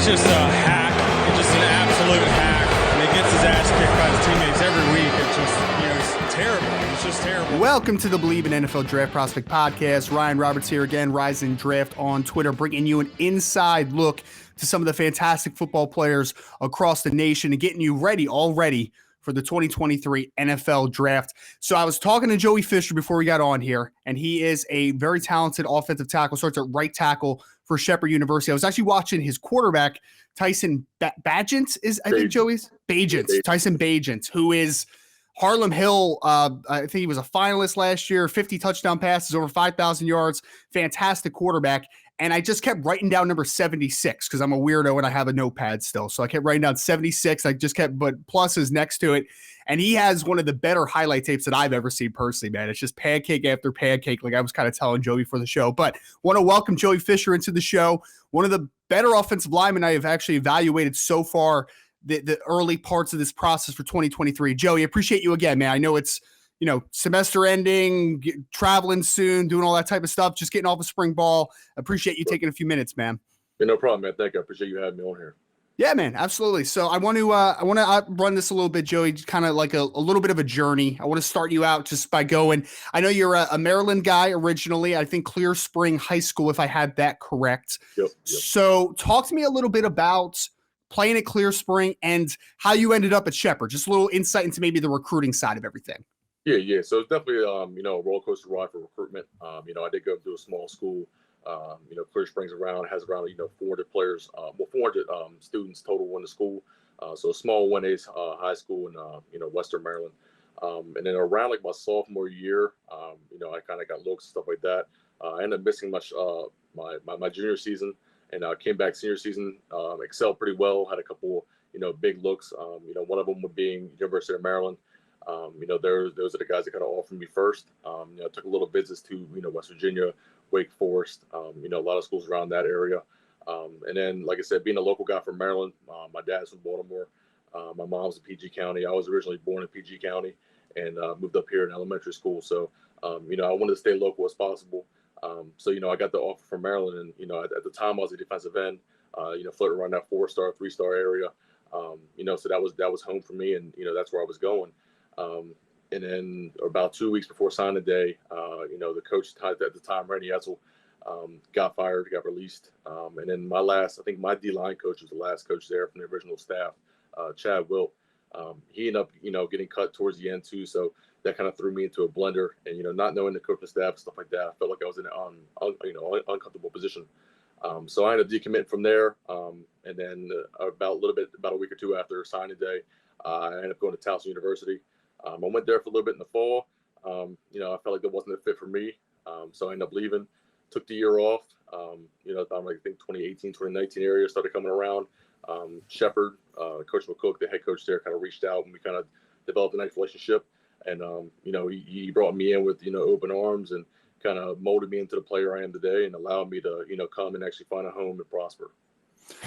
just a hack. He's just an absolute hack. And he gets his ass kicked by his teammates every week. It's just, it's terrible. It's just terrible. Welcome to the Believe in NFL Draft Prospect Podcast. Ryan Roberts here again, Rising Draft on Twitter, bringing you an inside look to some of the fantastic football players across the nation and getting you ready already for the 2023 NFL Draft. So I was talking to Joey Fisher before we got on here, and he is a very talented offensive tackle, starts at right tackle for Shepherd University. I was actually watching his quarterback, Tyson Bagent, Tyson Bagent, who is Harlem Hill. I think he was a finalist last year, 50 touchdown passes, over 5,000 yards, fantastic quarterback. And I just kept writing down number 76 because I'm a weirdo and I have a notepad still. So I kept writing down 76. I just kept but pluses next to it. And he has one of the better highlight tapes that I've ever seen personally, man. It's just pancake after pancake, like I was kind of telling Joey for the show. But want to welcome Joey Fisher into the show. One of the better offensive linemen I have actually evaluated so far the early parts of this process for 2023. Joey, appreciate you again, man. I know it's, semester ending, traveling soon, doing all that type of stuff, just getting off of spring ball. Appreciate you taking a few minutes, man. Yeah, no problem, man. Thank you. I appreciate you having me on here. Yeah, man, absolutely. So I want to run this a little bit, Joey, kind of like a little bit of a journey. I want to start you out just by going. I know you're a Maryland guy originally. I think Clear Spring High School, if I had that correct. Yep. So talk to me a little bit about playing at Clear Spring and how you ended up at Shepherd. Just a little insight into maybe the recruiting side of everything. Yeah. So it's definitely, a roller coaster ride for recruitment. I did go to a small school. Clear Springs has around 400 players, 400 students total in the school. So a small 1A high school in Western Maryland. And then around like my sophomore year, I kind of got looks and stuff like that. I ended up missing my junior season, and came back senior season, excelled pretty well. Had a couple big looks. One of them would being University of Maryland. Those are the guys that kind of offered me first. I took a little visits to West Virginia, Wake Forest, a lot of schools around that area. And then, like I said, being a local guy from Maryland, my dad's from Baltimore. My mom's in PG County. I was originally born in PG County and moved up here in elementary school. So, I wanted to stay local as possible. So, I got the offer from Maryland, and, at the time I was a defensive end, floating around that 4-star, 3-star area. So that was home for me, and, that's where I was going. And then about 2 weeks before signing day, the coach at the time, Randy Etzel, got fired, got released. And then my D-line coach was the last coach there from the original staff, Chad Wilt. He ended up, getting cut towards the end too. So that kind of threw me into a blender, and, not knowing the coaching staff, stuff like that, I felt like I was in an uncomfortable position. So I ended up decommitting from there. And then about a week or two after signing day, I ended up going to Towson University. I went there for a little bit in the fall. I felt like that wasn't a fit for me. So I ended up leaving, took the year off. I'm like, I think 2018, 2019 area started coming around. Shepherd, Coach McCook, the head coach there, kind of reached out, and we kind of developed a nice relationship. And, he brought me in with, open arms and kind of molded me into the player I am today and allowed me to, come and actually find a home and prosper.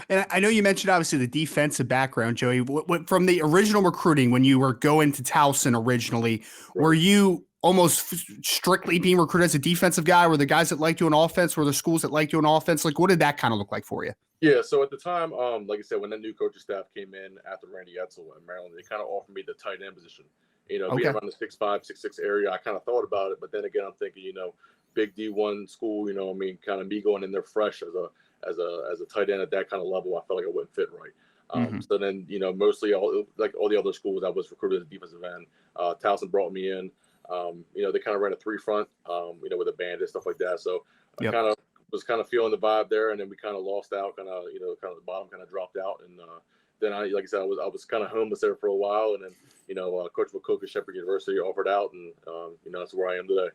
And I know you mentioned obviously the defensive background, Joey. What from the original recruiting when you were going to Towson originally, Right. Were you almost strictly being recruited as a defensive guy? Were the guys that liked you on offense? Were the schools that liked you on offense? Like, what did that kind of look like for you? Yeah, so at the time, like I said, when that new coaching staff came in after Randy Etzel in Maryland, they kind of offered me the tight end position. Being around the 6'5", 6'6" area, I kind of thought about it, but then again, I'm thinking, big D1 school, kind of me going in there fresh as a tight end at that kind of level, I felt like I wouldn't fit right. So then, mostly all the other schools I was recruited as a defensive end. Towson brought me in. They kind of ran a 3-front, with a band and stuff like that. So I kind of feeling the vibe there, and then we kind of lost out, kind of the bottom kind of dropped out, and then I was kind of homeless there for a while, and then Coach McCook at Shepherd University offered out, and that's where I am today.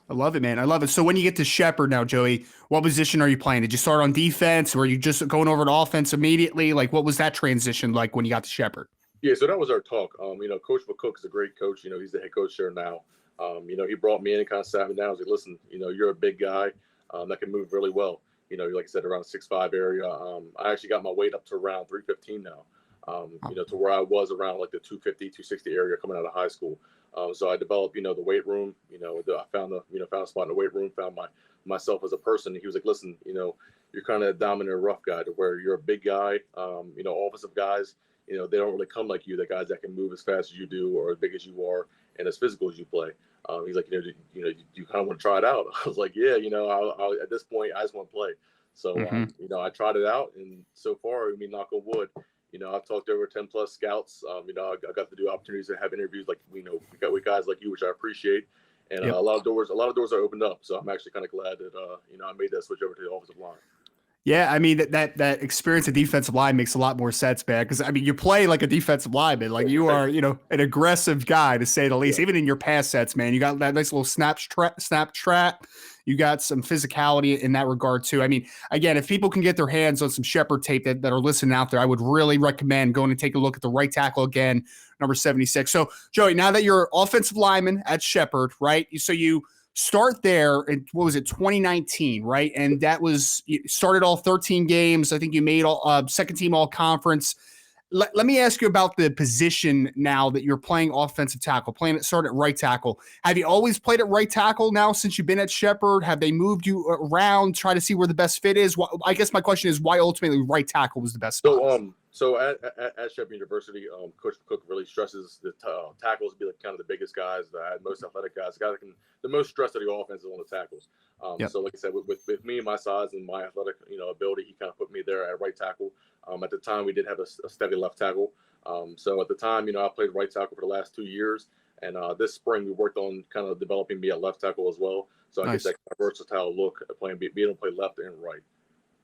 I love it, man. I love it. So when you get to Shepherd now, Joey, what position are you playing? Did you start on defense? Or were you just going over to offense immediately? Like, what was that transition like when you got to Shepherd? Yeah, so that was our talk. Coach McCook is a great coach. He's the head coach there now. He brought me in and kind of sat me down. I was like, listen, you're a big guy that can move really well. Like I said, around 6'5" area. I actually got my weight up to around 315 now. To where I was around like the 250, 260 area coming out of high school. So I developed, the weight room. I found a spot in the weight room. Found myself as a person. He was like, listen, you're kind of a dominant rough guy to where you're a big guy. Offensive guys, they don't really come like you. The guys that can move as fast as you do or as big as you are and as physical as you play. He's like, you kind of want to try it out. I was like, yeah, I'll, at this point, I just want to play. So, I tried it out, and so far, knock on wood, I've talked to over 10 plus scouts. I got to do opportunities to have interviews like, we got with guys like you, which I appreciate. And a lot of doors are opened up. So I'm actually kind of glad that, I made that switch over to the offensive line. Yeah, I mean that experience at defensive line makes a lot more sense, man. Because you play like a defensive lineman, like you are, an aggressive guy to say the least. Yeah. Even in your pass sets, man, you got that nice little snap trap. You got some physicality in that regard too. I mean, again, if people can get their hands on some Shepherd tape that are listening out there, I would really recommend going and take a look at the right tackle again, number 76. So, Joey, now that you're offensive lineman at Shepherd, right? So you start there in, 2019, right? And that was, you started all 13 games. I think you made all second team all conference. Let me ask you about the position now that you're playing offensive tackle, started at right tackle. Have you always played at right tackle now since you've been at Shepherd? Have they moved you around, try to see where the best fit is? I guess my question is why ultimately right tackle was the best spot? So at Shepherd University, Coach Cook really stresses the tackles be like kind of the biggest guys, the most athletic guys, the most stress of the offense is on the tackles. So like I said, with me and my size and my athletic, ability, he kind of put me there at right tackle. At the time, we did have a steady left tackle. So at the time, I played right tackle for the last 2 years. And this spring, we worked on kind of developing me at left tackle as well. So I get that kind of versatile look at being able to play left and right.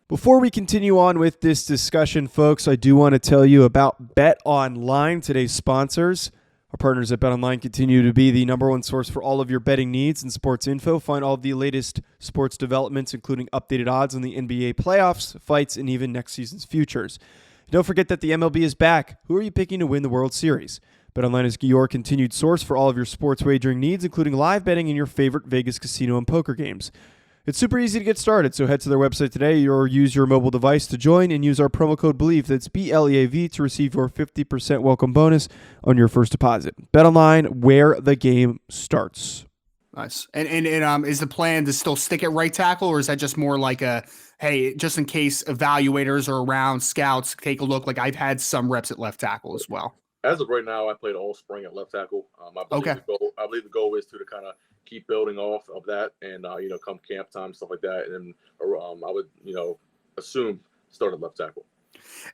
Before we continue on with this discussion, folks, I do want to tell you about Bet Online, today's sponsors. Our partners at Bet Online continue to be the number one source for all of your betting needs and sports info. Find all of the latest sports developments, including updated odds on the NBA playoffs, fights, and even next season's futures. Don't forget that the MLB is back. Who are you picking to win the World Series? Bet Online is your continued source for all of your sports wagering needs, including live betting and your favorite Vegas casino and poker games. It's super easy to get started, so head to their website today or use your mobile device to join and use our promo code BELIEVE, that's BLEAV, to receive your 50% welcome bonus on your first deposit. BetOnline, where the game starts. Nice. And is the plan to still stick at right tackle, or is that just more like a, hey, just in case evaluators are around, scouts, take a look? Like I've had some reps at left tackle as well. As of right now, I played all spring at left tackle. I believe the goal is to kind of keep building off of that, and come camp time, stuff like that, and I would assume start at left tackle.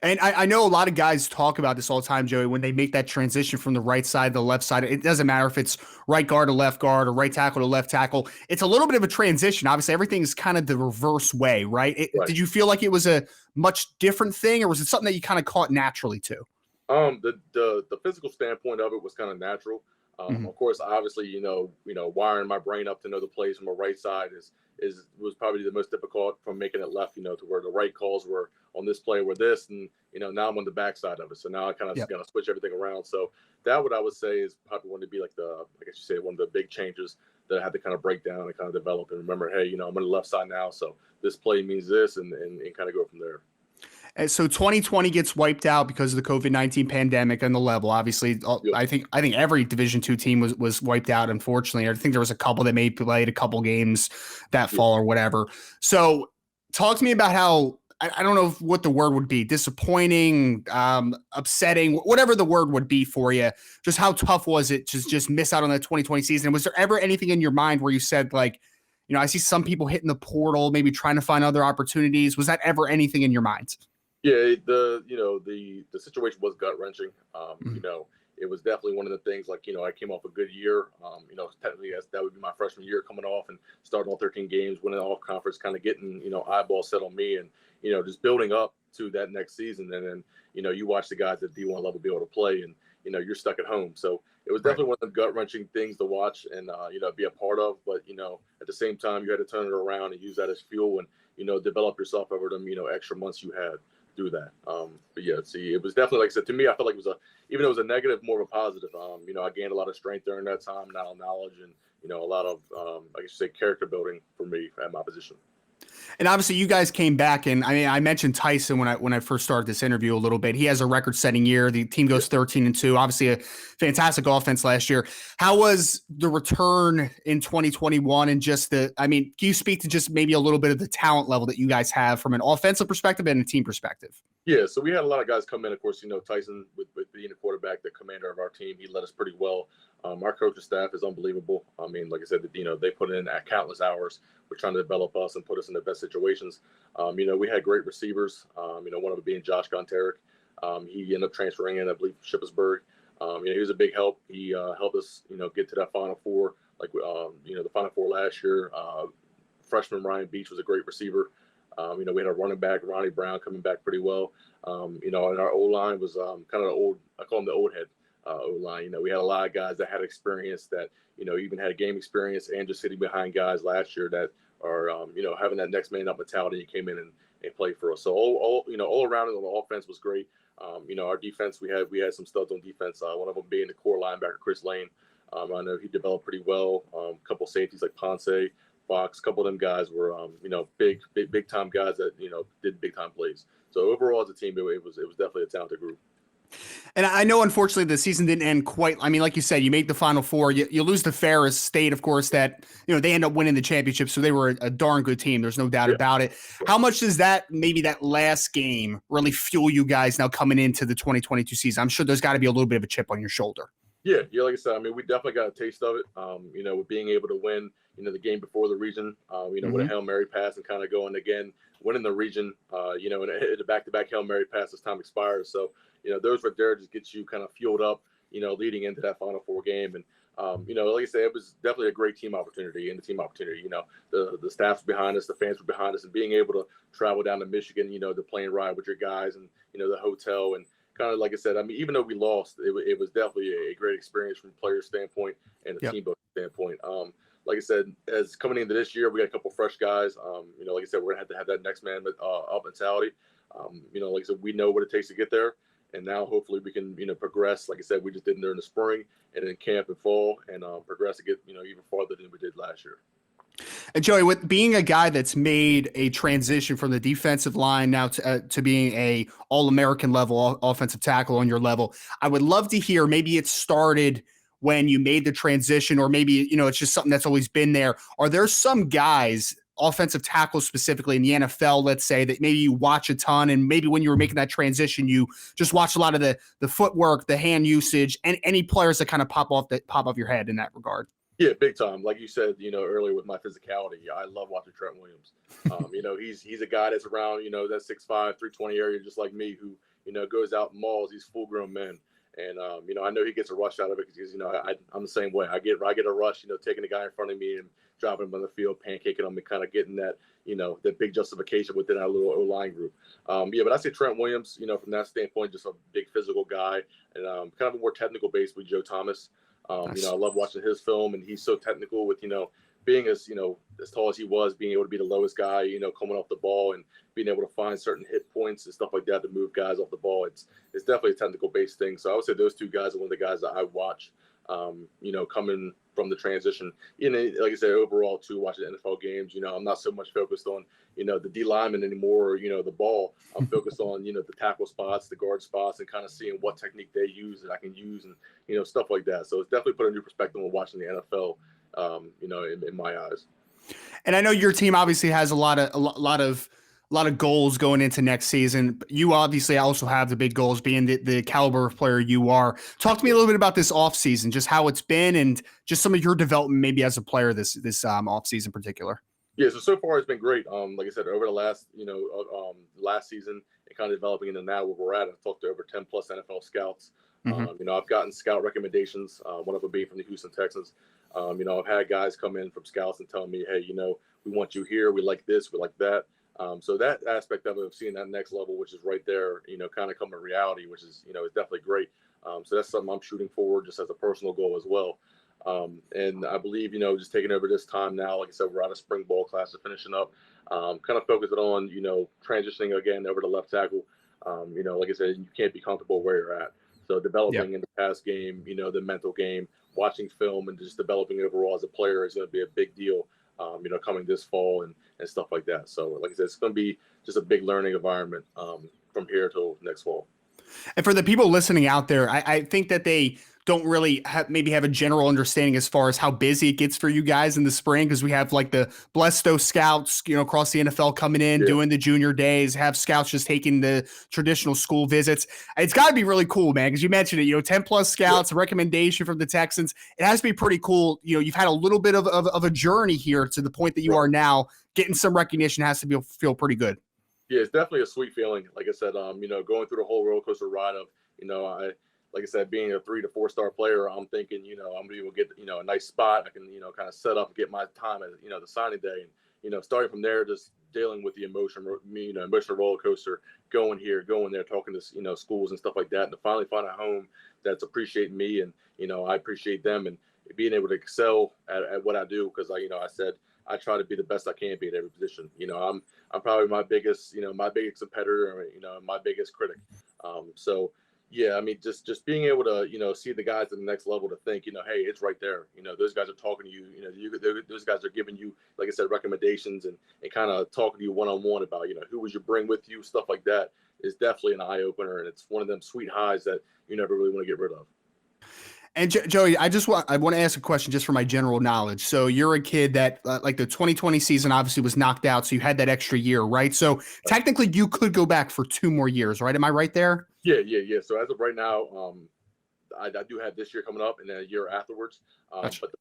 And I know a lot of guys talk about this all the time, Joey, when they make that transition from the right side to the left side. It doesn't matter if it's right guard to left guard or right tackle to left tackle. It's a little bit of a transition. Obviously, everything is kind of the reverse way, right? Right. Did you feel like it was a much different thing, or was it something that you kind of caught naturally too? The physical standpoint of it was kind of natural. Of course, obviously, wiring my brain up to know the plays from the right side was probably the most difficult from making it left, to where the right calls were on this play were this, and now I'm on the backside of it. So now I kind of gonna switch everything around. So that what I would say is probably going to be like I guess you say one of the big changes that I had to kind of break down and kind of develop and remember, hey, I'm on the left side now, so this play means this, and kind of go from there. And so 2020 gets wiped out because of the COVID-19 pandemic on the level. Obviously, I think every Division II team was wiped out, unfortunately. I think there was a couple that maybe played a couple games that fall or whatever. So talk to me about how, I don't know what the word would be, disappointing, upsetting, whatever the word would be for you. Just how tough was it to just miss out on that 2020 season? And was there ever anything in your mind where you said, like, I see some people hitting the portal, maybe trying to find other opportunities. Was that ever anything in your mind? Yeah, the situation was gut wrenching. It was definitely one of the things. Like I came off a good year. Technically that would be my freshman year coming off and starting all 13 games, winning all conference, kind of getting eyeball set on me, and just building up to that next season. And then you watch the guys at D1 level be able to play, and you're stuck at home. So it was definitely one of the gut wrenching things to watch and be a part of. But at the same time, you had to turn it around and use that as fuel and develop yourself over them extra months you had. Do that. But yeah, see, it was definitely, like I said, to me, I felt like it was even though it was a negative, more of a positive. I gained a lot of strength during that time, now knowledge, and a lot of I guess you say character building for me at my position. And obviously, you guys came back, and I mean, I mentioned Tyson when I first started this interview a little bit. He has a record-setting year. The team goes 13-2. Obviously, a fantastic offense last year. How was the return in 2021? And just I mean, can you speak to just maybe a little bit of the talent level that you guys have from an offensive perspective and a team perspective? Yeah, so we had a lot of guys come in. Of course, Tyson, with being the quarterback, the commander of our team, he led us pretty well. Our coaching staff is unbelievable. I mean, like I said, they put in countless hours. We're trying to develop us and put us in the best situations. We had great receivers. One of them being Josh Gonterick. He ended up transferring in, I believe, from Shippensburg. He was a big help. He helped us, get to that Final Four, the Final Four last year. Freshman Ryan Beach was a great receiver. We had a running back, Ronnie Brown, coming back pretty well. And our O-line was kind of the old, I call them the old head O-line. We had a lot of guys that had experience that, even had game experience and just sitting behind guys last year that are, having that next man up mentality and came in and played for us. So all around it on the offense was great. Our defense, we had some studs on defense. One of them being the core linebacker, Chris Lane. I know he developed pretty well. A couple safeties like Ponce, Fox, a couple of them guys were, big time guys that, did big time plays. So overall as a team, it was definitely a talented group. And I know, unfortunately, the season didn't end quite. I mean, like you said, you made the Final Four. You lose to Ferris State, of course, that, they end up winning the championship. So they were a darn good team. There's no doubt about it. How much does maybe that last game really fuel you guys now coming into the 2022 season? I'm sure there's got to be a little bit of a chip on your shoulder. Yeah, like I said, I mean, we definitely got a taste of it, with being able to win, the game before the region, with a Hail Mary pass and kind of going again, winning the region, and a back-to-back Hail Mary pass as time expires. So, those right there just gets you kind of fueled up, leading into that Final Four game. And, like I said, it was definitely a great team opportunity and the team opportunity. The staff's behind us, the fans were behind us, and being able to travel down to Michigan, the plane ride with your guys and, the hotel and, kind of like I said, I mean, even though we lost, it was definitely a great experience from a player standpoint and a team building standpoint. Like I said, as coming into this year, we got a couple fresh guys. Like I said, we're gonna have to have that next man up mentality. Like I said, we know what it takes to get there, and now hopefully we can progress. Like I said, we just did during the spring and in camp and fall, and progress to get even farther than we did last year. And Joey, with being a guy that's made a transition from the defensive line now to being a All-American level offensive tackle on your level, I would love to hear, maybe it started when you made the transition, or maybe, it's just something that's always been there. Are there some guys, offensive tackles specifically in the NFL, let's say, that maybe you watch a ton, and maybe when you were making that transition, you just watch a lot of the footwork, the hand usage, and any players that kind of pop off your head in that regard? Yeah, big time. Like you said, earlier with my physicality, I love watching Trent Williams. He's a guy that's around, that 6'5", 320 area, just like me, who, goes out and mauls these full-grown men. And, I know he gets a rush out of it because, I'm the same way. I get a rush, taking the guy in front of me and dropping him on the field, pancaking him, and kind of getting that, that big justification within our little O-line group. But I say Trent Williams, from that standpoint, just a big physical guy, and kind of a more technical base with Joe Thomas. I love watching his film, and he's so technical with, being as tall as he was, being able to be the lowest guy, coming off the ball and being able to find certain hit points and stuff like that to move guys off the ball. It's definitely a technical based thing. So I would say those two guys are one of the guys that I watch, coming from the transition. Like I said, overall too, watching NFL games, I'm not so much focused on, the D lineman anymore, or, the ball. I'm focused on, the tackle spots, the guard spots, and kind of seeing what technique they use that I can use, and, stuff like that. So it's definitely put a new perspective on watching the NFL, in my eyes. And I know your team obviously has a lot of goals going into next season. You obviously also have the big goals, being the caliber of player you are. Talk to me a little bit about this offseason, just how it's been, and just some of your development maybe as a player this offseason in particular. Yeah, so far it's been great. Like I said, over the last, last season, and kind of developing into now where we're at. I've talked to over 10 plus NFL scouts. I've gotten scout recommendations, one of them being from the Houston Texans. I've had guys come in from scouts and tell me, hey, we want you here. We like this. We like that. So that aspect of it, of seeing that next level, which is right there, kind of come a reality, which is, is definitely great. So that's something I'm shooting forward just as a personal goal as well. And I believe, just taking over this time now, like I said, we're out of spring ball class, finishing up, kind of focusing on, transitioning again over to left tackle. Like I said, you can't be comfortable where you're at. So developing in the pass game, the mental game, watching film, and just developing overall as a player is going to be a big deal. coming this fall and stuff like that. So like I said, it's going to be just a big learning environment from here till next fall. And for the people listening out there, I think that they don't really maybe have a general understanding as far as how busy it gets for you guys in the spring, because we have like the Blesto scouts, across the NFL coming in, doing the junior days, have scouts just taking the traditional school visits. It's got to be really cool, man, because you mentioned it, 10 plus scouts, a recommendation from the Texans. It has to be pretty cool. You've had a little bit of a journey here to the point that you are now. Getting some recognition has to feel pretty good. Yeah, it's definitely a sweet feeling. Like I said, going through the whole roller coaster ride of, like I said, being a 3 to 4 star player, I'm thinking, I'm gonna be able to get, a nice spot. I can, kind of set up and get my time at, the signing day. And, starting from there, just dealing with the emotional roller coaster, going here, going there, talking to, schools and stuff like that. And to finally find a home that's appreciating me and, I appreciate them, and being able to excel at what I do. Cause I said, I try to be the best I can be at every position. I'm probably my biggest competitor, my biggest critic. So yeah, I mean, just being able to, see the guys at the next level, to think, hey, it's right there. Those guys are talking to you, those guys are giving you, like I said, recommendations and kind of talking to you one-on-one about, who would you bring with you, stuff like that is definitely an eye opener. And it's one of them sweet highs that you never really want to get rid of. And Joey, I want to ask a question just for my general knowledge. So you're a kid that like the 2020 season obviously was knocked out. So you had that extra year, right? So technically you could go back for 2 more years, right? Am I right there? Yeah. So as of right now, I do have this year coming up and then a year afterwards. Gotcha. But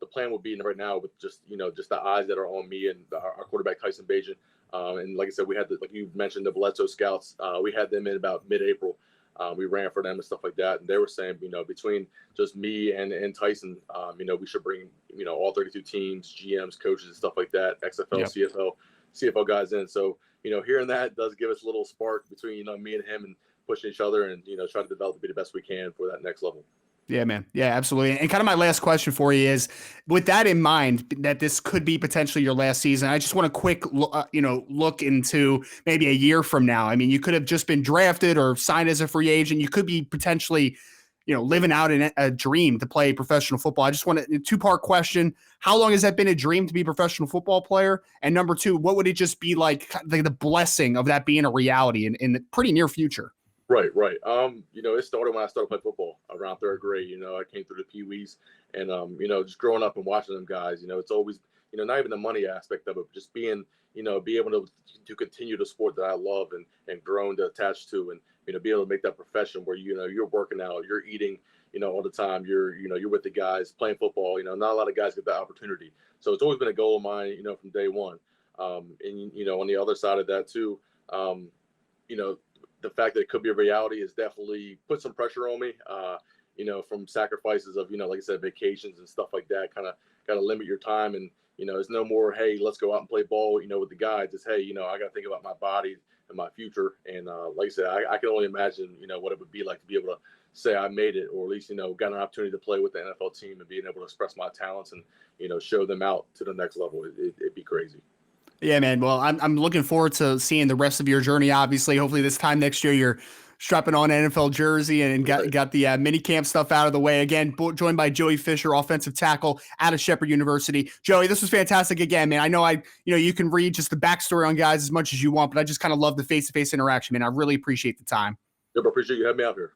the plan would be right now with just the eyes that are on me and our quarterback Tyson Bagent. And like I said, we had like you mentioned, the Blesto scouts. We had them in about mid-April. We ran for them and stuff like that, and they were saying, between just me and Tyson, we should bring, all 32 teams, GMs, coaches, and stuff like that, XFL, CFL guys in. So, hearing that does give us a little spark between, me and him, and pushing each other and, trying to develop to be the best we can for that next level. Yeah, man. Yeah, absolutely. And kind of my last question for you is, with that in mind, that this could be potentially your last season, I just want a quick, look into maybe a year from now. I mean, you could have just been drafted or signed as a free agent. You could be potentially, living out a dream to play professional football. I just want a 2-part question. How long has that been a dream to be a professional football player? And number 2, what would it just be like the blessing of that being a reality in the pretty near future? Right. It started when I started playing football around 3rd grade. I came through the Pee-wees and, just growing up and watching them guys, it's always, not even the money aspect of it, but just being, be able to continue the sport that I love and grown to attach to, and, be able to make that profession where, you're working out, you're eating, all the time, you're with the guys playing football. Not a lot of guys get that opportunity. So it's always been a goal of mine, from day one. And, on the other side of that too, the fact that it could be a reality is definitely put some pressure on me, from sacrifices of, like I said, vacations and stuff like that, kind of got to limit your time. And, it's no more, hey, let's go out and play ball, with the guys. It's, hey, I got to think about my body and my future. And like I said, I can only imagine, what it would be like to be able to say I made it, or at least, got an opportunity to play with the NFL team and being able to express my talents and, show them out to the next level. It'd be crazy. Yeah, man. Well, I'm looking forward to seeing the rest of your journey. Obviously, hopefully this time next year you're strapping on an NFL jersey and got the mini camp stuff out of the way. Again, joined by Joey Fisher, offensive tackle out of Shepherd University. Joey, this was fantastic again, man. I know you can read just the backstory on guys as much as you want, but I just kind of love the face-to-face interaction, man. I really appreciate the time. Yep, I appreciate you having me out here.